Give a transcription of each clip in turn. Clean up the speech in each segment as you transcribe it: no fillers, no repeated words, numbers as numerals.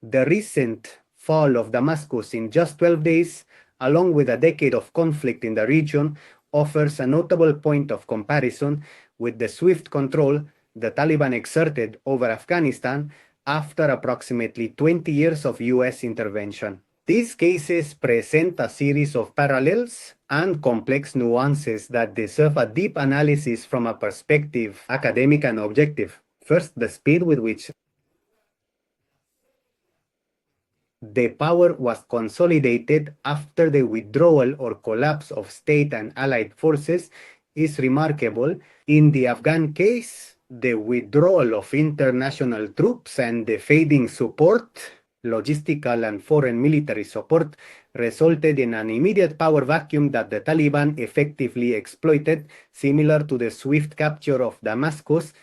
The recent fall of Damascus in just 12 days, along with a decade of conflict in the region, offers a notable point of comparison with the swift control the Taliban exerted over Afghanistan after approximately 20 years of US intervention. These cases present a series of parallels and complex nuances that deserve a deep analysis from a perspective, academic and objective. First, the speed with which the power was consolidated after the withdrawal or collapse of state and allied forces is remarkable. In the Afghan case, the withdrawal of international troops and the fading support, logistical and foreign military support, resulted in an immediate power vacuum that the Taliban effectively exploited, similar to the swift capture of Damascus.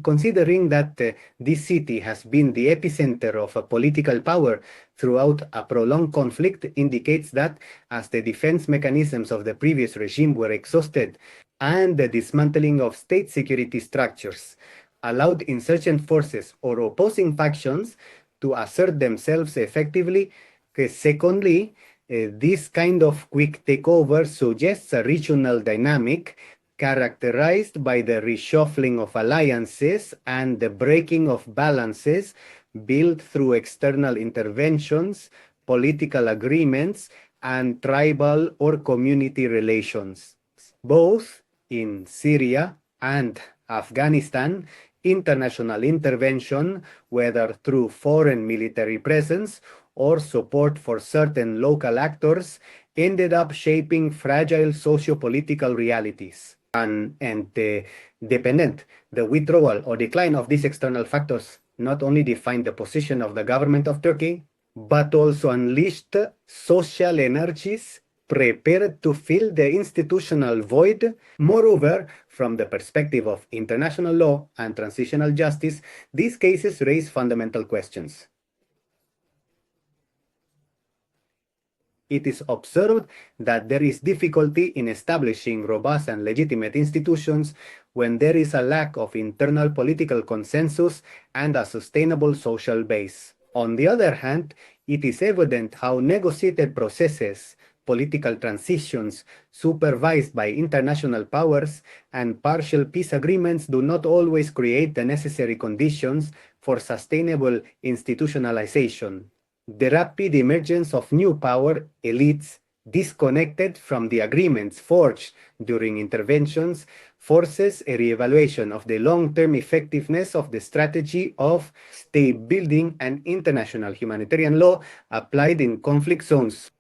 Considering that this city has been the epicenter of a political power throughout a prolonged conflict indicates that as the defense mechanisms of the previous regime were exhausted and the dismantling of state security structures allowed insurgent forces or opposing factions to assert themselves effectively. Secondly, this kind of quick takeover suggests a regional dynamic characterized by the reshuffling of alliances and the breaking of balances built through external interventions, political agreements, and tribal or community relations. Both in Syria and Afghanistan, international intervention, whether through foreign military presence or support for certain local actors, ended up shaping fragile socio-political realities. And dependent, the withdrawal or decline of these external factors not only defined the position of the government of Turkey, but also unleashed social energies prepared to fill the institutional void. Moreover, from the perspective of international law and transitional justice, these cases raise fundamental questions. It is observed that there is difficulty in establishing robust and legitimate institutions when there is a lack of internal political consensus and a sustainable social base. On the other hand, it is evident how negotiated processes, political transitions supervised by international powers, and partial peace agreements do not always create the necessary conditions for sustainable institutionalization. The rapid emergence of new power elites disconnected from the agreements forged during interventions forces a reevaluation of the long-term effectiveness of the strategy of state building and international humanitarian law applied in conflict zones.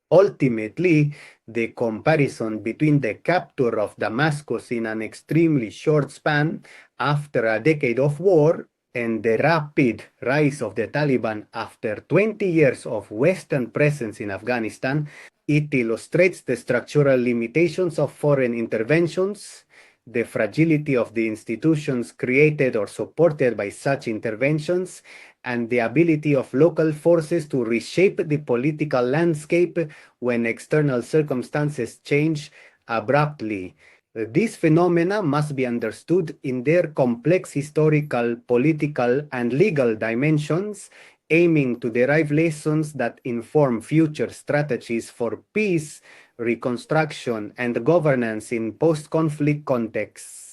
Ultimately, the comparison between the capture of Damascus in an extremely short span after a decade of war and the rapid rise of the Taliban after 20 years of Western presence in Afghanistan, it illustrates the structural limitations of foreign interventions, the fragility of the institutions created or supported by such interventions, and the ability of local forces to reshape the political landscape when external circumstances change abruptly. These phenomena must be understood in their complex historical, political, and legal dimensions, aiming to derive lessons that inform future strategies for peace, reconstruction, and governance in post-conflict contexts.